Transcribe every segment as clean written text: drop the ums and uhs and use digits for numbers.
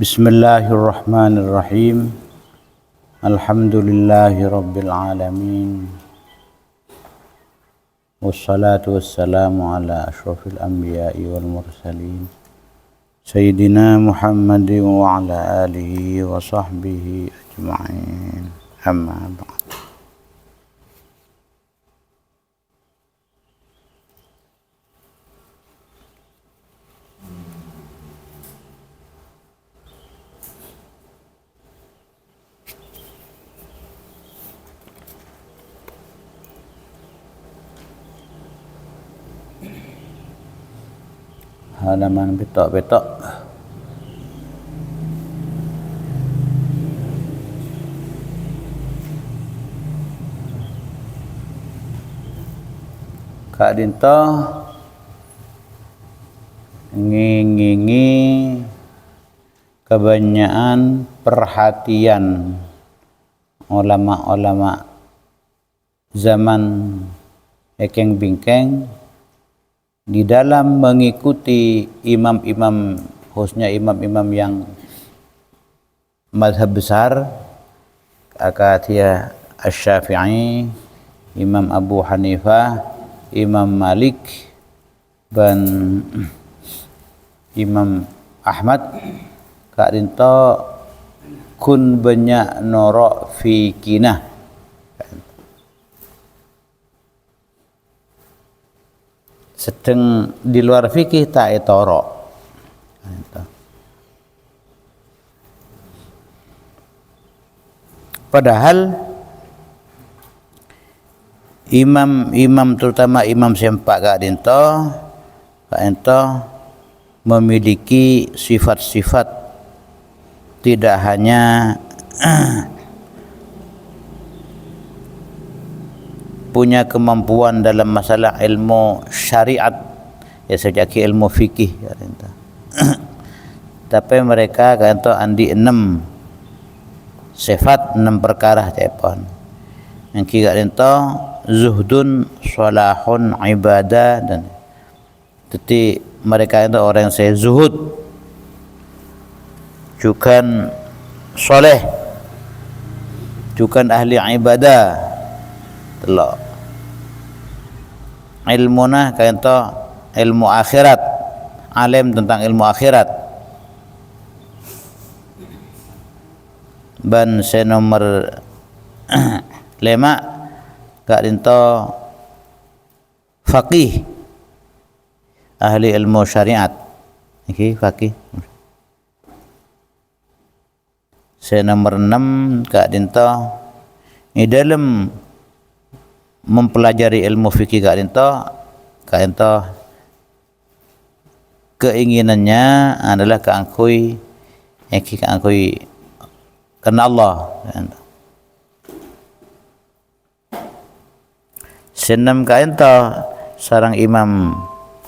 Bismillahirrahmanirrahim. Alhamdulillahi rabbil alamin. Wassalatu wassalamu ala ashrafil anbiya'i wal mursalin. Sayyidina Muhammadin wa ala alihi wa sahbihi ajma'in. Amma ba'd. Halaman petok-petok. Kak Dinto ngingingi kebanyakan perhatian ulama-ulama zaman ekeng bingkeng di dalam mengikuti imam-imam, khususnya imam-imam yang mazhab besar, Akatiyah Asy-Syafi'i, Imam Abu Hanifah, Imam Malik, dan Imam Ahmad. Kak Rinto kun banyak norok fikinah. Sedang di luar fikih tak etoro. Padahal imam terutama imam sempak Kak Dinto memiliki sifat-sifat tidak hanya punya kemampuan dalam masalah ilmu syariat, ya sejak ilmu fikih, tapi mereka kata andi 6 sifat, 6 perkara tepon. Yang kira itu zuhdun, salahun, ibadah, dan jadi mereka itu orang yang saya zuhud, juga soleh, juga ahli ibadah. Telok ilmuna kaya ilmu akhirat, alim tentang ilmu akhirat. Ban saya nomor 5 Kak Dinto faqih, ahli ilmu syariat. Iki faqih. Saya nomor 6 Kak Dinto di dalam mempelajari ilmu fikih Kak Dinto keinginannya adalah keangkui karena Allah. Senam Kak Dinto sarang Imam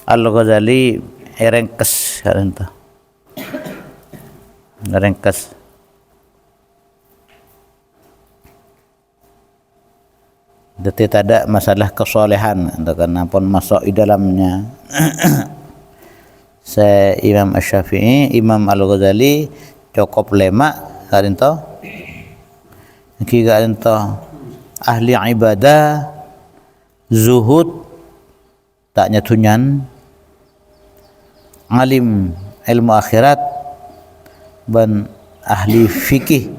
Al-Ghazali erengkes Kak Dinto. Erengkes. Jadi tidak masalah kesolehan, karena pun masuk di dalamnya. Saya Imam Asy-Syafi'i, Imam Al-Ghazali cukup lemak karinto. Iki karinto ahli ibadah, zuhud tak nyatunyan, alim ilmu akhirat, dan ahli fikih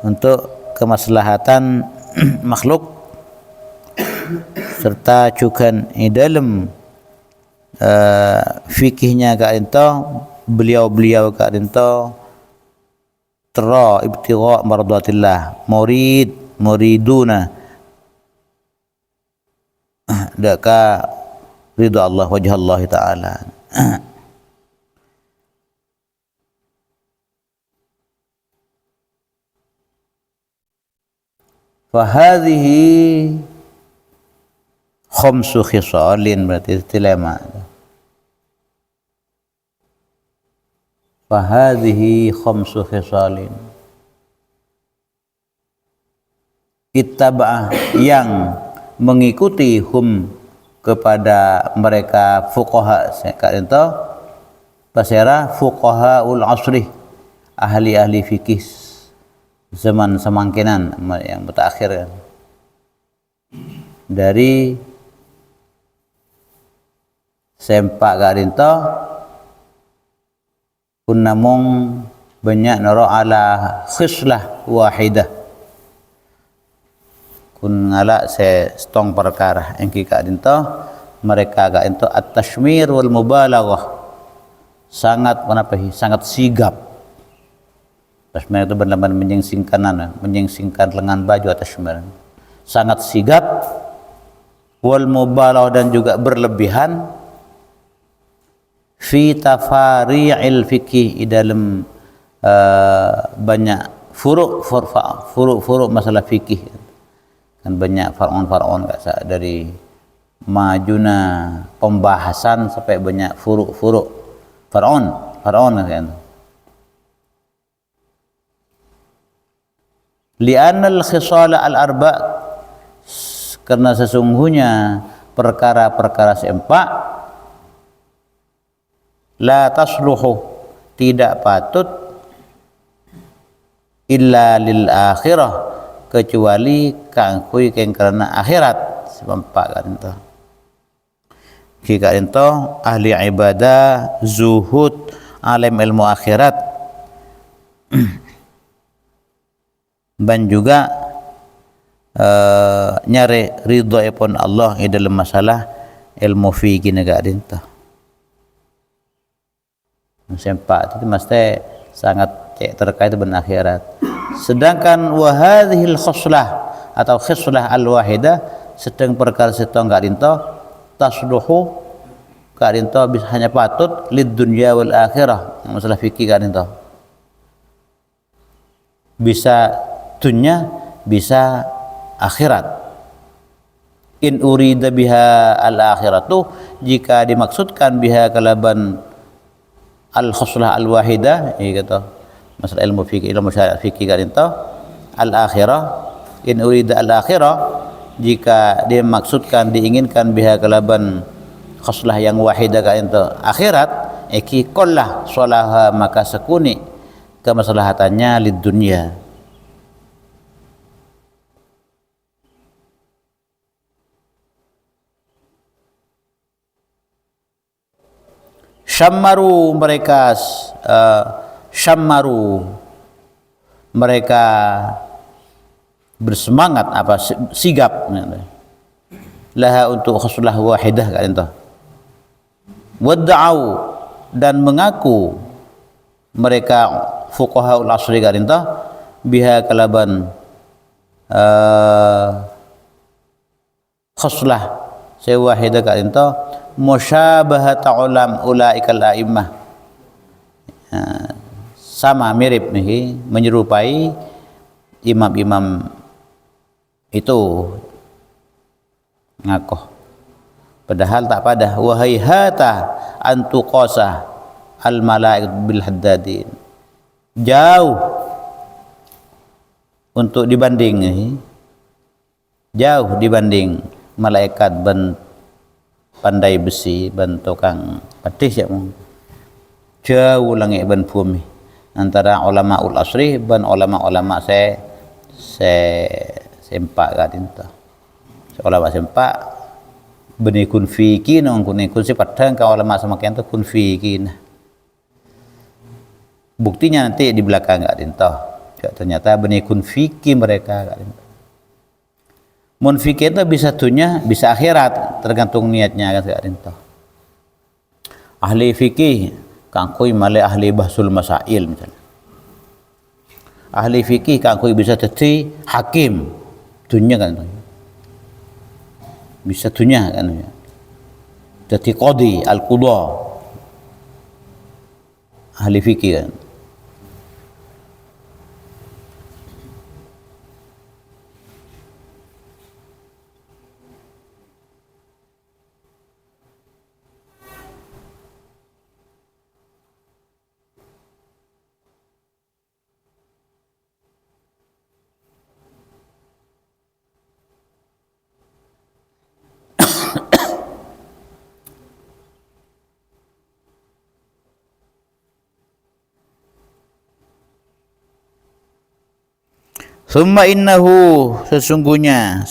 untuk kemaslahatan makhluk, serta juga di dalam fikihnya Kak Dinto, beliau Kak Dinto tera ibtigha mardatillah, muriduna daka ridha Allah, wajah Allah taala. Fahadhihi khamsu khisalin, berarti istilama. Fahadhihi khamsu khisalin. Ittaba'ah, yang mengikuti hum kepada mereka fuqaha sekat itu pasera fuqahaul asri, ahli-ahli fikih zaman semangkinan yang mutakhir kan. Dari sempak garinto kun namung banyak naro ala khislah wahidah, kun ngala se stong perkara engki garinto mereka garinto at-tashmir wal mubalaghah, sangat sangat sigap. Tashmir itu benar-benar menyingsingkan lengan baju atau tashmir, sangat sigap, wal mubalaghah dan juga berlebihan fi tafari'il fikih, dalam banyak furuk masalah fikih kan, banyak far'un dari majuna pembahasan sampai banyak furuk far'un kan. Li'anna al-khisala al-arba', karena sesungguhnya perkara-perkara seempat la tasluhu, tidak patut illa lil akhirah, kecuali kangkui keng karena akhirat sebampak kan itu. Jika itu ahli ibadah, zuhud, alim ilmu akhirat dan juga nyari ridha pun Allah dalam masalah ilmu fikih negara itu. Sempak itu mesti sangat terkait dengan akhirat. Sedangkan wahadhil khuslah atau khislah al-wahidah, sedang perkara setong gak rinto tasluhu gak rinto bisa hanya patut lid dunya wal akhirah, masalah fikih gak rinto bisa dunya bisa akhirat. In urida biha al-akhiratu, jika dimaksudkan biha kalaban al-khuslah al-wahidah, ini kata masalah ilmu fikih, ilmu syariat fikih kan itu al-akhirah. In urida al-akhirah, jika dimaksudkan diinginkan biha kalaban khuslah yang wahidah kan itu akhirat, iki qollah sholaha, maka sekuni kemaslahatannya lid dunya. Syammaru, mereka syammaru, mereka bersemangat sigap laha untuk khuslah wahidah kan itu. Wadda'u, dan mengaku mereka fuqahaul asri kan itu biha kalaban khuslah sewahidah kan itu musyabahat ulam ulaikal a'immah, sama mirip nih, menyerupai imam-imam itu ngakoh, padahal tak pada. Wahai hata antuqasa al malaikat bil haddadin, jauh untuk dibanding jauh dibanding malaikat pandai besi ban tukang patih ya, jauh langit ban bumi antara ulama ul asri ban ulama sempak kan itu. Ulama sempak beni kun fikih nong kun sifat dang ka ulama semakin tu kun fikih. Buktinya nanti di belakang enggak dinto. Ternyata beni kun fikih mereka enggak dinto. Mun fikih itu bisa dunia, bisa akhirat, tergantung niatnya kan enggak dinto. Ahli fikih kangkui male ahli bahsul masail misalnya. Ahli fikih kangkui bisa jadi hakim dunia kan, bisa dunia kan, jadi qadi al-qudha, ahli fikih kan. Summa innahu, sesungguhnya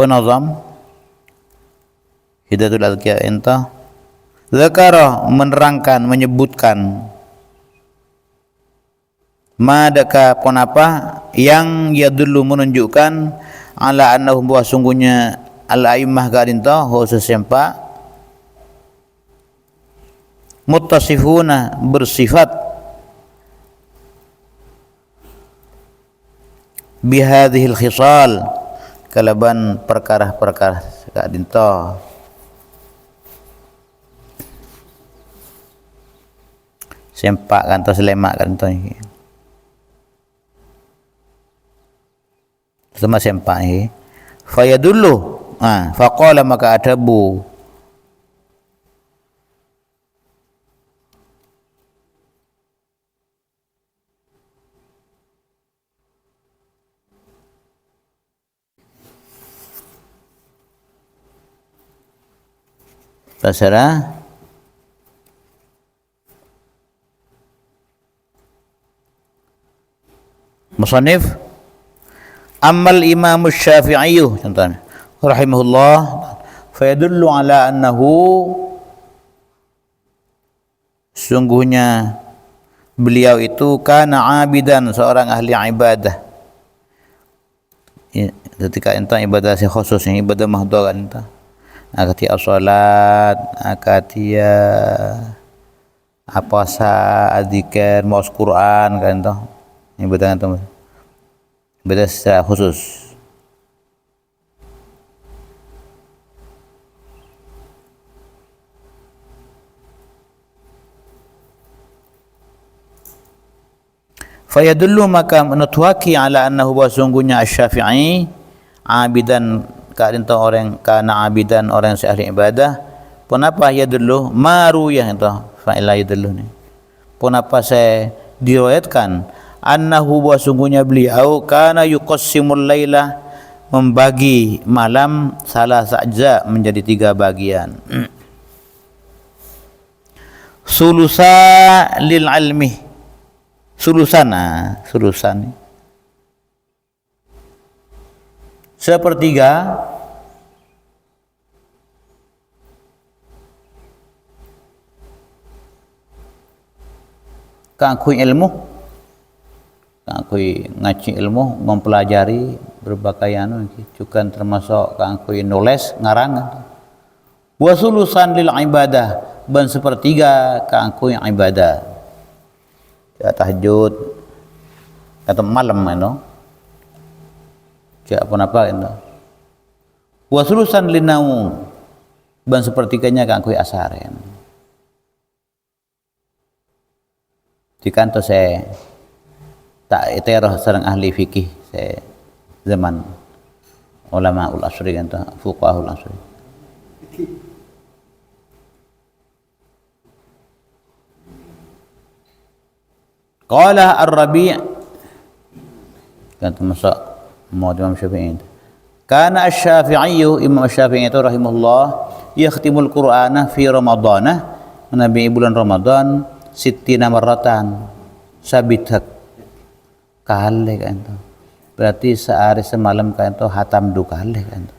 penazam Hidayatul Adhkiya entah zakara, menerangkan, menyebutkan madaka ponapa yang yadullu, menunjukkan ala annahum, bahwa sungguhnya al-a'immah gadinta khusus sempa muttasifuna, bersifat bihadhil khisal, kalaban perkara-perkara gadinta sempak kan to selemak kan to iki. Sama sempak iki. Fayadullu, faqala, maka adabu terserah musannif ammal imam Syafi'i contohnya rahimahullah fayadullu ala annahu, sungguhnya beliau itu kana abidan, seorang ahli ibadah. Ketika entah ibadah khususnya ibadah mahdhur entah akati as-salat, akati apa sa adzikir, maus Quran kan entah ibadah entah ibadah secara khusus. Fayadullu, maka menutuaki ala annahu, bahwa sungguhnya Asy-Syafi'i abidan, kadinta orang kana abidan, orang yang ahli ibadah. Kenapa yadullu maru yang itu fa'ila yadullu ni. Kenapa saya diriwayatkan annahu, bahwa sungguhnya beliau kana yuqassimul laila, membagi malam salah sajza, menjadi 3 bagian. Sulusa lil ilmi, sulusan sepertiga kangkui ilmu, kangkui ngaji ilmu, mempelajari berbagai anu juga termasuk kangkui nulis ngarang. Wa sulusan lil ibadah, dan sepertiga kangkui ibadah. Ya tahajud atau malam itu ya apa itu wa sulusan linaum, dan sepertiganya kangkui asaren. Jika itu saya tak iterah sareng ahli fikih saya zaman ulama ul asri kan fuqahul asri. Qala Ar-Rabi' kan termasuk Imam Syafi'i. Kana Asy-Syafi'i, Imam Syafi'i itu rahimahullah, yakhtimul Qur'ana fi Ramadhan, Nabi bulan Ramadan 60 marratan, sabitat kali kan itu. Berarti sehari semalam kan itu hatam 2 kali kan itu.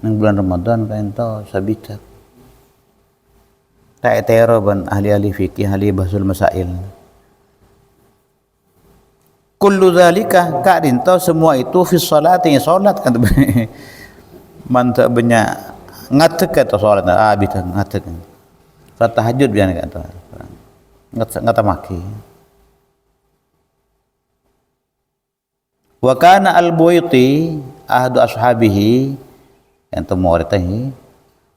Nang bulan Ramadan kan itu sabitat. Tak tero ban ahli-ahli fikih, ahli bahsul masail. Kullu dzalika, kadinto semua itu fi sholati, salat kan mantap banyak ngatek atau salat bitan ngatek. Salat tahajud bian kan tu. Ngata maki. Wa kana al-Buaiti ahadu ashabihi, yang tu muridnya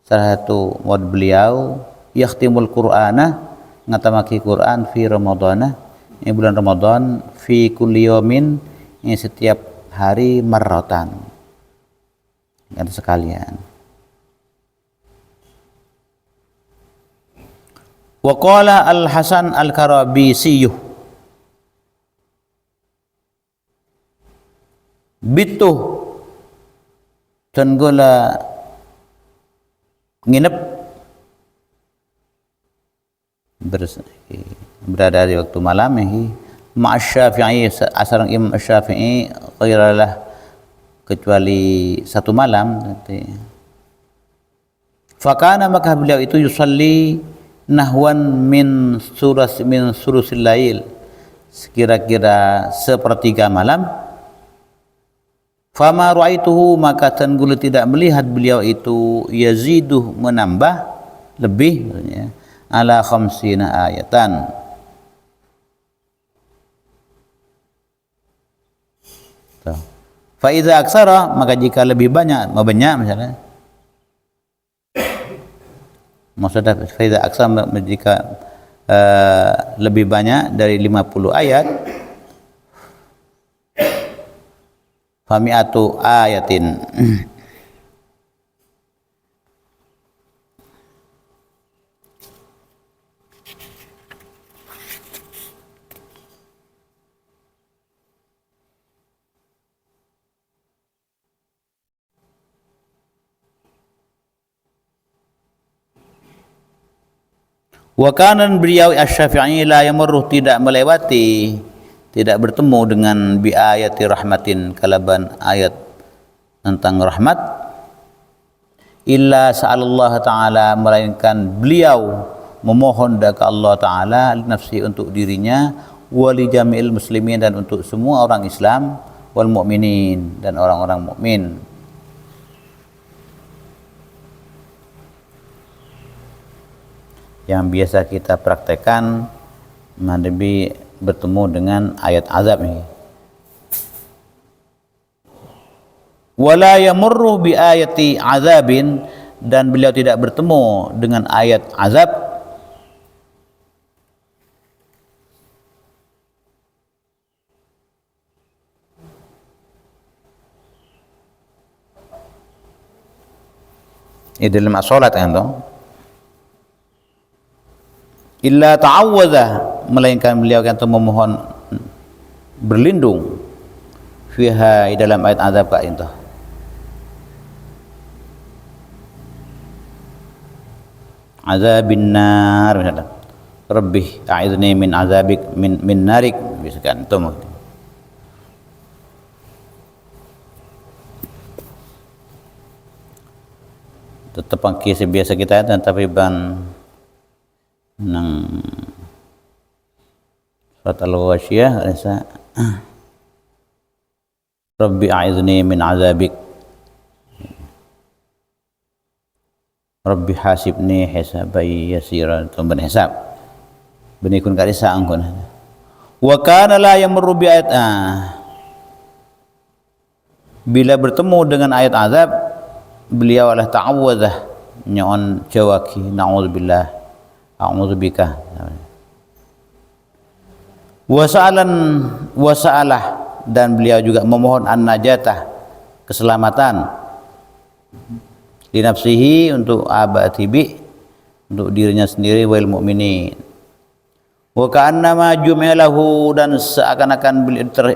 salah satu murid beliau, yakhtimul Qur'ana, ngatamaki Quran fi Ramadana, ini bulan Ramadan, fi kulli yawmin, ini setiap hari marratan, ada sekalian. Wa qala Al-Hasan Al-Karabisi, bitu dan gula nginep berada di waktu malam Ma'asy-Syafi'i asarang Imam Asy-Syafi'i ghairalah kecuali satu malam nanti. Fakana maka beliau itu yusalli nahwan min surusil lail, sekira-kira sepertiga malam. Fama ra'aituhu maka tanggulu tidak melihat beliau itu yaziduh menambah lebih maksudnya ala khamsina ayatan. Fa idza aksara maka jika lebih banyak misalnya maksudnya fa idza aksara jika lebih banyak dari 50 ayat fami'atu ayatin wa kanan beliau Asy-Syafi'i la yamurru tidak melewati tidak bertemu dengan bi ayati rahmatin kalaban ayat tentang rahmat illa sa'alallah ta'ala melainkan beliau memohon kepada Allah Ta'ala nafsi untuk dirinya wali jami'il muslimin dan untuk semua orang Islam wal mu'minin dan orang-orang mukmin. Yang biasa kita praktekkan menghadapi bertemu dengan ayat azab ini. Wala yamurru bi ayati azabin dan beliau tidak bertemu dengan ayat azab dalam salat kan toh illa ta'awwadha melainkan beliau akan memohon berlindung fiha dalam ayat azab ka itu. Azabin nar misalnya. Rabbi a'idzni min azabik min narik misalkan itu mungkin. Tetap pakai sebiasa kita dan tapi ban nang surat al-Ghasyiyah rasa Rabbi a'idzni min azabik Rabbi hasibni hisabai yasira tumban hisab benikun karisa angkun wa kana la yamurru bi ayat bila bertemu dengan ayat azab beliau adalah ta'awwadhah nyon jawaki na'udzubillah a'udzubika wasa'alah dan beliau juga memohon an-najatah keselamatan li nafsihi untuk abatibi untuk dirinya sendiri wal mu'minin wa ka'annama jumilahu dan seakan-akan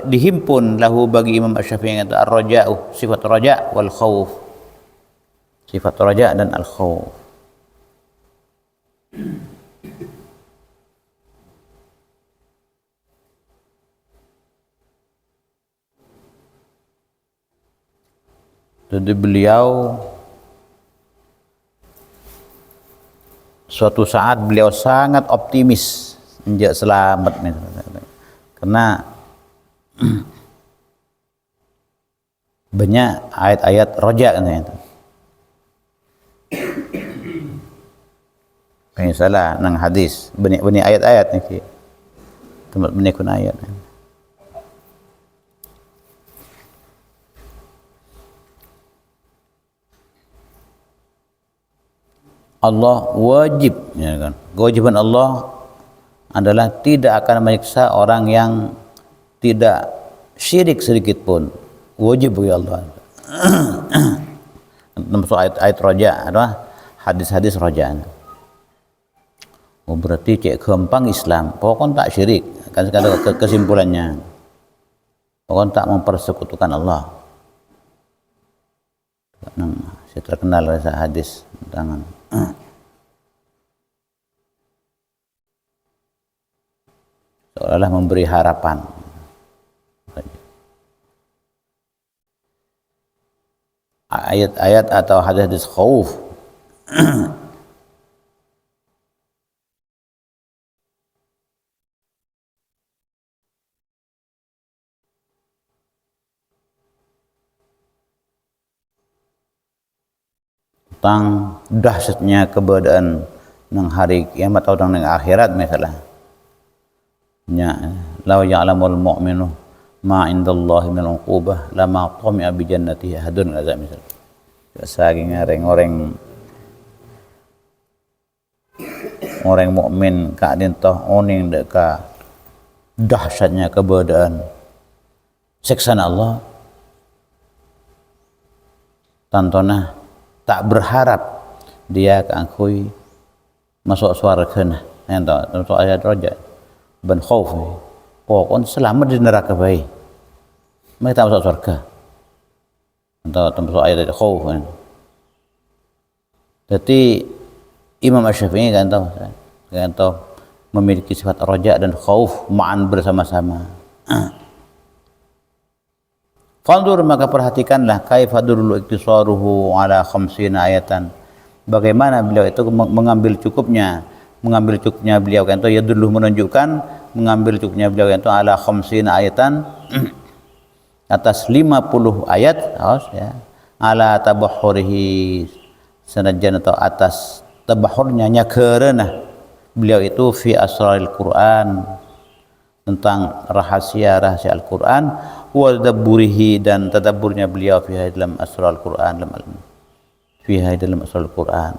dihimpun lahu bagi Imam Asy-Syafi'i itu ar-raja'u sifat raja' wal khauf sifat raja' dan al-khauf. Jadi beliau suatu saat beliau sangat optimis menjak selamat karena banyak ayat-ayat roja katanya. Kayak salah nang hadis benih ayat-ayat nih tempat benih kun ayat. Allah wajib ya kan. Kewajiban Allah adalah tidak akan menyiksa orang yang tidak syirik sedikit pun. Wajib bagi Allah. Termasuk ayat-ayat roja adalah hadis-hadis roja. Oh berarti cek gampang Islam, pokoknya tak syirik. Kan sekarang kesimpulannya. Pokoknya tak mempersekutukan Allah. Saya terkenal rasa hadis tentang seolah memberi harapan. Ayat-ayat atau hadis khauf tentang dahsyatnya keberadaan nang hari kiamat atau nang akhirat misalnya. Ya, law ya'lamul mu'minu ma indallahi min uqubah lama tami'a bi jannati ahadun kaza misal. Saking orang mukmin ka dintoh oning deka dahsyatnya keberadaan siksaan Allah tantona tak berharap dia keangkui masuk surga nah ento untuk ayat roja ban khauf pokon selamat di neraka bae mereka masuk surga atau termasuk ayat khauf kan. Jadi Imam Asy-Syafi'i kan tahu memiliki sifat roja dan khauf ma'an bersama-sama. Fandur maka perhatikanlah kaifa durul iktisaruhu ala 50 ayatan. Bagaimana beliau itu mengambil cukupnya beliau kan itu ya dulu menunjukkan mengambil cukupnya beliau itu ala 50 ayatan atas 50 ayat ya ala tabahhurihi sanajan atau atas tabahhurnya nyakeureuna beliau itu fi asraril Quran tentang rahasia-rahasia Al-Quran wa tadabburihi dan tadabburnya beliau fi dalam asrarul Quran dalam asrarul Quran.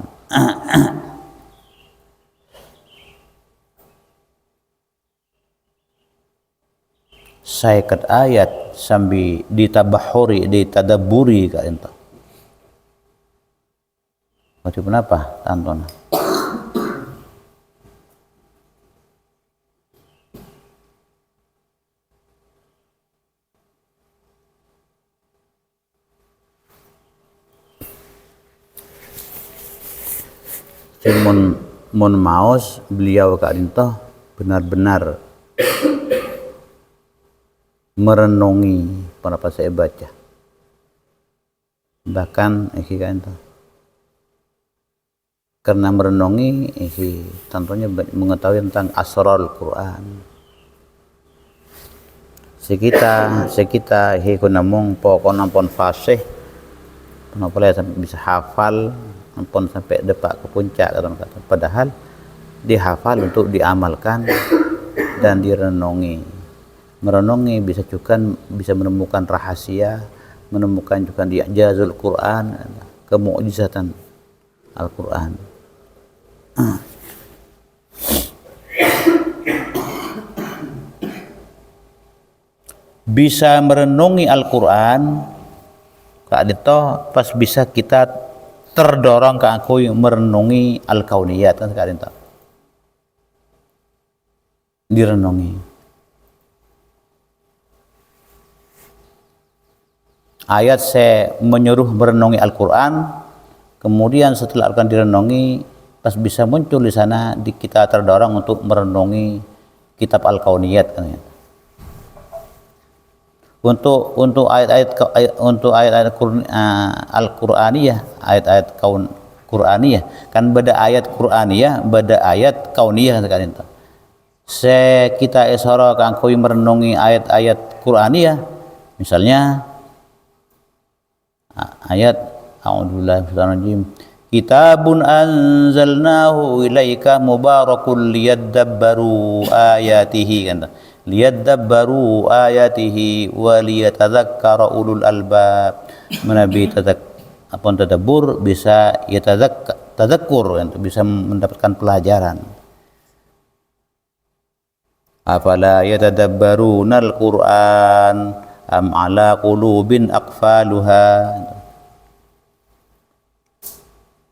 Saya kat ayat sambil ditabahuri ditadabburi ka ento. Macam apa tonton? Mun maos beliau ka dintoh benar-benar merenungi apa saya baca, bahkan kan karena merenungi tentunya mengetahui tentang asrarul Quran sekita kunamung pokon ampun fasih penapa bisa hafal ampun sampai depak ke puncak kata padahal dihafal untuk diamalkan dan direnungi. Merenungi bisa menemukan rahasia, menemukan juga i'jazul Quran, kemukjizatan Al-Quran. Bisa merenungi Al-Quran kak itu pas bisa kita terdorong ke aku merenungi Al-Kauniyat kan kak itu direnungi. Ayat saya menyuruh merenungi Al-Quran, kemudian setelah akan direnungi, pas bisa muncul di sana, kita terdorong untuk merenungi kitab Al-Kauniyat kan ya. Untuk ayat-ayat Al-Qur'aniyah, ayat-ayat Qur'aniyah, kan beda ayat Qur'aniyah, beda ayat kauniyah kan itu. Kita isara kanggo merenungi ayat-ayat Qur'aniyah, misalnya ayat a'udzubillahi minasyaitonir kitabun anzalnahu ilaika mubarakul liyadabbaru ayatihi kan liyadabbaru ayatihi wa liyatadzakkara ulul albab menabi tadabbur bisa tadakkur bisa mendapatkan pelajaran. Afala yatadabbarunal Qur'an am ala qulubin aqfaluha.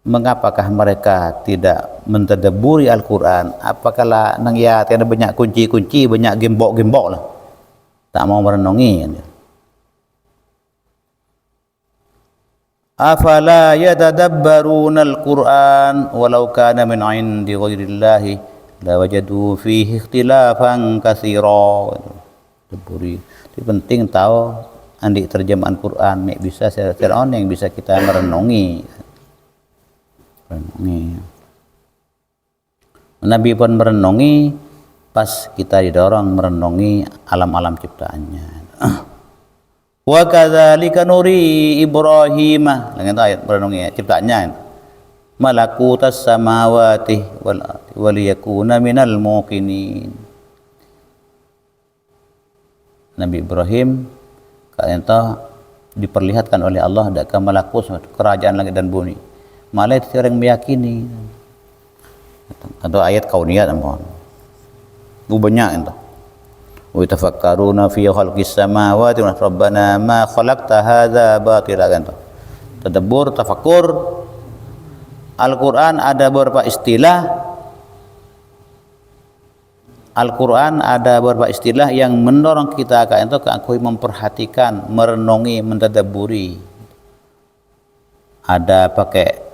Mengapakah mereka tidak mentadabburi Al-Quran? Apakah nang ya tiada banyak kunci-kunci, banyak gembok-gembok lah, tak mau merenungi. Afala yatadabbaruna al-Quran walau kana min 'indi ghairillahi la wajadu fihi ikhtilafan katsira. Tadabburi. Itu penting tahu andik terjemahan Quran mek bisa secara yang bisa kita merenungi. Nabi pun merenungi pas kita didorong merenungi alam-alam ciptaannya. Wa kadzalika nuri Ibrahim, dengan ayat merenungi ciptaannya, malakutas samawati wal ardi wal yakuna minal muqinin. Nabi Ibrahim kalian tahu diperlihatkan oleh Allah ada malakut kerajaan langit dan bumi. Malah itu orang meyakini. Atau ayat kauniyat ampun. Banyak itu. Wa tafakkaruna fi khalqis samawati wa rabbana ma khalaqta hadza batila kan. Tadabbur, tafakkur. Al-Qur'an ada beberapa istilah. Al-Quran ada beberapa istilah yang mendorong kita untuk memperhatikan, merenungi, mentadabburi. Ada pakai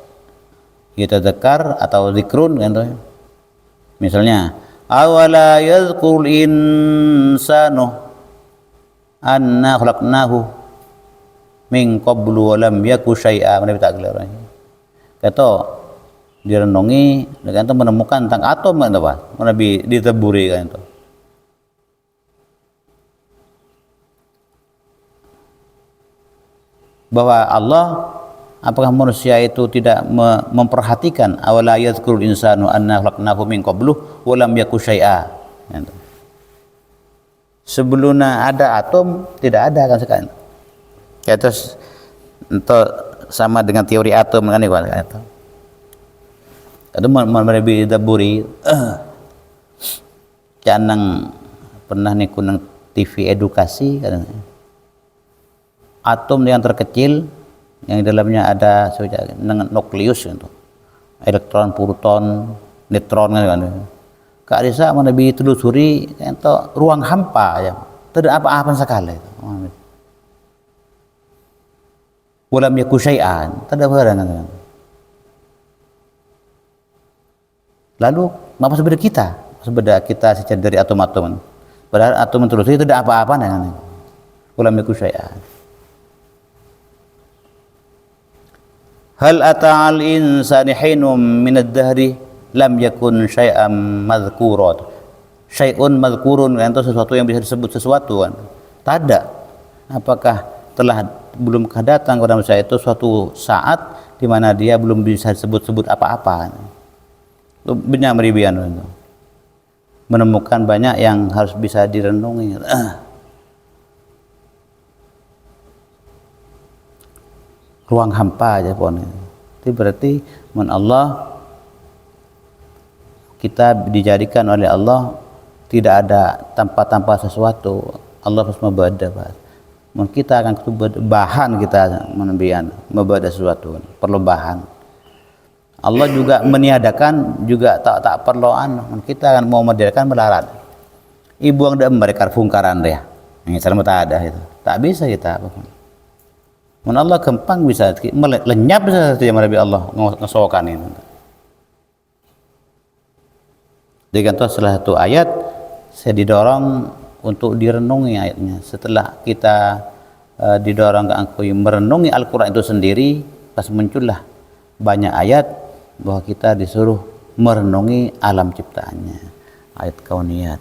yatadzakar atau zikrun kan. Misalnya, awala yadhkurul insanu anna khalaqnahu min qablu wa lam yaku syai'a. Mana tak keluar. Kata direnungi dengan itu menemukan tentang atom kan apa Nabi diteburi kan itu bahwa Allah apakah manusia itu tidak memperhatikan awala yadhkurul insanu anna khalaqnahu min qablu wa lam yaku syai'a gitu. Sebelumnya ada atom tidak ada kan sekarang terus itu sama dengan teori atom kan itu itu mereka daburi canang pernah nih kunang TV edukasi kadang atom yang terkecil yang di dalamnya ada nukleus gitu elektron proton neutron kan Kak Risa lebih telusuri itu ruang hampa ya tidak apa-apa sekali walam yaku syai'an tidak barang kan. Lalu apa sebenarnya kita? Sebenarnya kita secara dari atom-atom. Padahal atom terus itu tidak apa-apa dengan ulam yaku syai'an. Hal ata'al insani hinum min ad-dahri lam yakun syai'an madhkurat. Syai'un madhkurun itu sesuatu yang bisa disebut sesuatu kan. Tak ada. Apakah telah belum datang kepada manusia itu suatu saat di mana dia belum bisa disebut-sebut apa-apa. Banyak meribian menemukan banyak yang harus bisa direnungi. Ruang hampa aja pun itu berarti Allah kita dijadikan oleh Allah tidak ada tanpa sesuatu. Allah harus membada kita akan bahan kita menembian membada sesuatu perlu bahan. Allah juga meniadakan juga tak perlu kita akan mau meniadakan melarat. Ibu yang dah mereka fungkaran dia. Ini sama tak ada itu. Tak bisa kita apa pun. Allah kempang bisa lenyap saja Nabi Allah ngesokan ini. Dengan itu salah satu ayat saya didorong untuk direnungi ayatnya. Setelah kita didorong ke merenungi Al-Quran itu sendiri, pas muncullah banyak ayat bahwa kita disuruh merenungi alam ciptaannya, ayat kauniyat.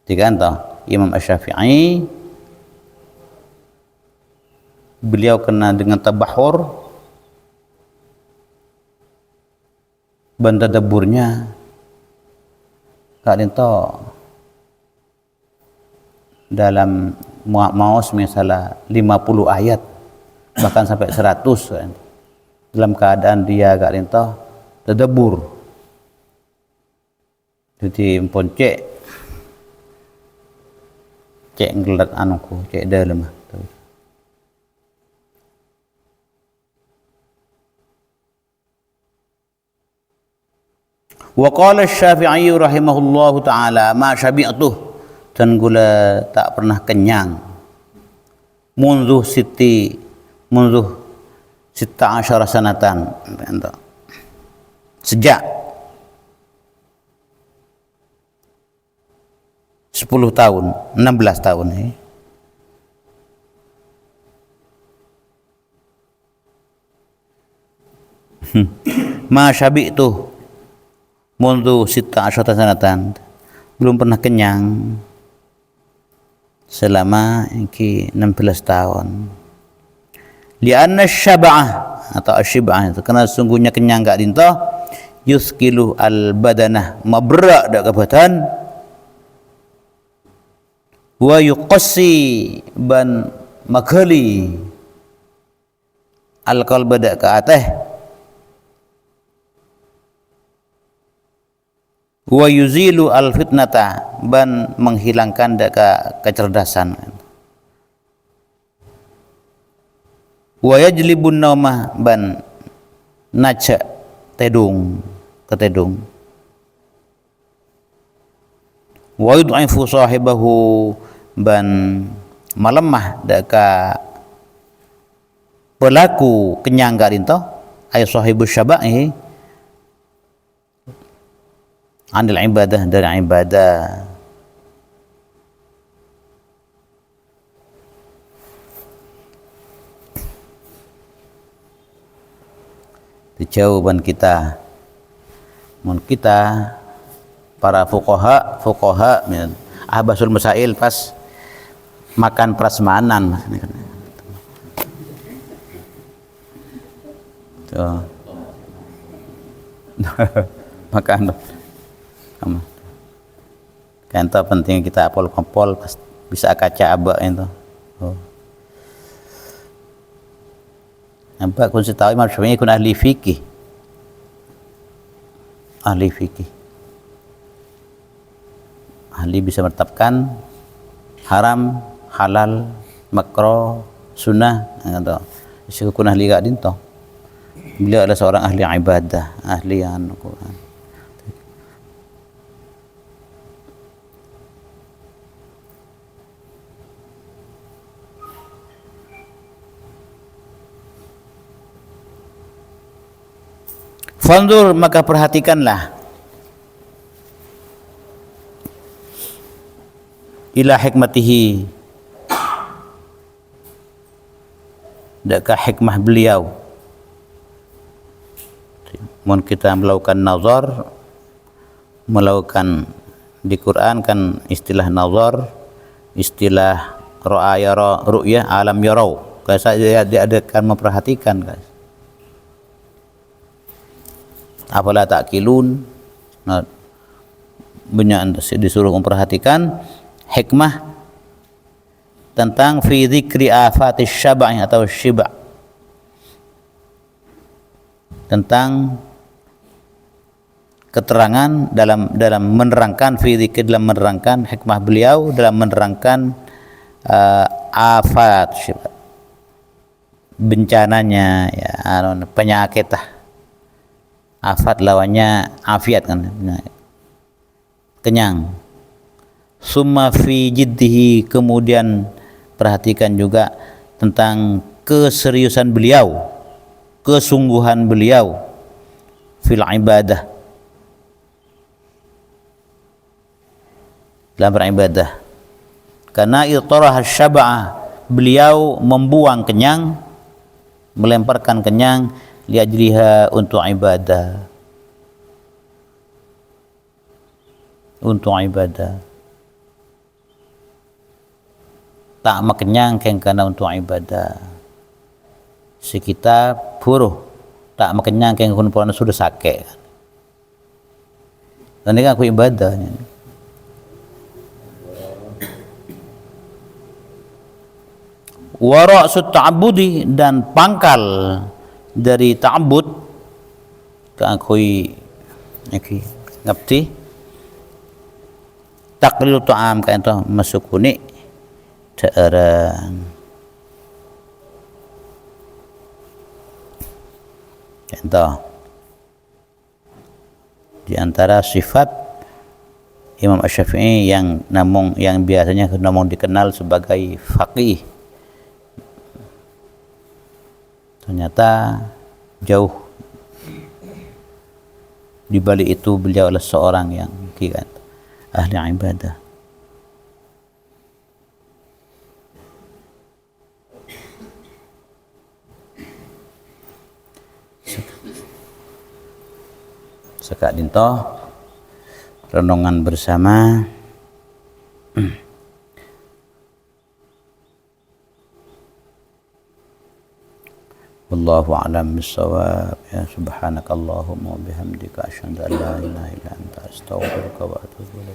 Tiga Imam Asy-Syafi'i beliau kena dengan tabahur bantadaburnya kalian dalam maus misalnya 50 ayat bahkan sampai 100 kan. Dalam keadaan dia gak rintoh tadabbur jadi empon cek ngelat anuku cek dalam wa qala Asy-Syafi'i rahimahullahu ta'ala ma syabi'tuh dan gula tak pernah kenyang mundu sita asyara sanatan sejak 10 tahun, 16 tahun ma syabi'tu mundu sita asyata sanatan, belum pernah kenyang selama 16 tahun. Lianna syab'ah atau asyib'ah itu karena sungguhnya kenyang gak dinto yuskilu al badanah mabra' dak kabatan wa yuqassi ban maghali al qalba dak ka ateh wa yuzilu al fitnata ban menghilangkan daka kecerdasan wa yajlibun naumah ban naca tedung ketedung wa yud'ifu sahibahu ban malemah daka pelaku kenyang garinto ay sahibus syaba'i anil ibadah dari ibadah. Jawaban kita para fuqaha ahbasul masail pas makan prasmanan tuh makan kan itu penting kita apol-apol pas bisa kaca abak itu. Nampak kun tahu Imam Syafi'i kun ahli fikih. Ahli bisa menetapkan haram, halal, makruh, sunnah gitu. Isu kun ahli gak dinto. Beliau adalah seorang ahli ibadah, ahli Al-Quran. Fanzur maka perhatikanlah ila hikmatihi daka hikmah beliau. Mun kita melakukan nazar, melakukan di Quran kan istilah nazar, istilah ra'a yara, ru'yah alam yarau. Dia akan memperhatikan guys. Apalah ta'kilun, nah, banyak disuruh memperhatikan hikmah tentang fi dzikri afatis syab'i atau syiba', tentang keterangan dalam menerangkan fi dzikri, dalam menerangkan hikmah beliau dalam menerangkan afat syiba', bencananya ya penyakit lah. Afat lawannya afiat kan, kenyang. Summa fi jiddihi, kemudian perhatikan juga tentang keseriusan beliau, kesungguhan beliau fil ibadah, dalam beribadah. Karena itaraha syab'a, beliau membuang kenyang, melemparkan kenyang liajliha untuk ibadah, tak makenyang keng kana untuk ibadah. Sekita buruh tak makenyang keng kun pona sudah sakit. Dan ini aku ibadahnya. Wa ra'sut ta'abbudi, dan pangkal dari ta'abbud kakui ngapti taklilu ta'am kain to masukuni teeran kain to di antara sifat Imam Asy-Syafi'i yang biasanya dikenal sebagai faqih, ternyata jauh Di balik itu beliau adalah seorang yang kira ahli ibadah. Sekak dinto renungan bersama. Wallahu a'lam bissawab. Ya subhanakallahumma wa bihamdika asyhadu an la ilaha illa anta astaghfiruka wa atubu ilaik.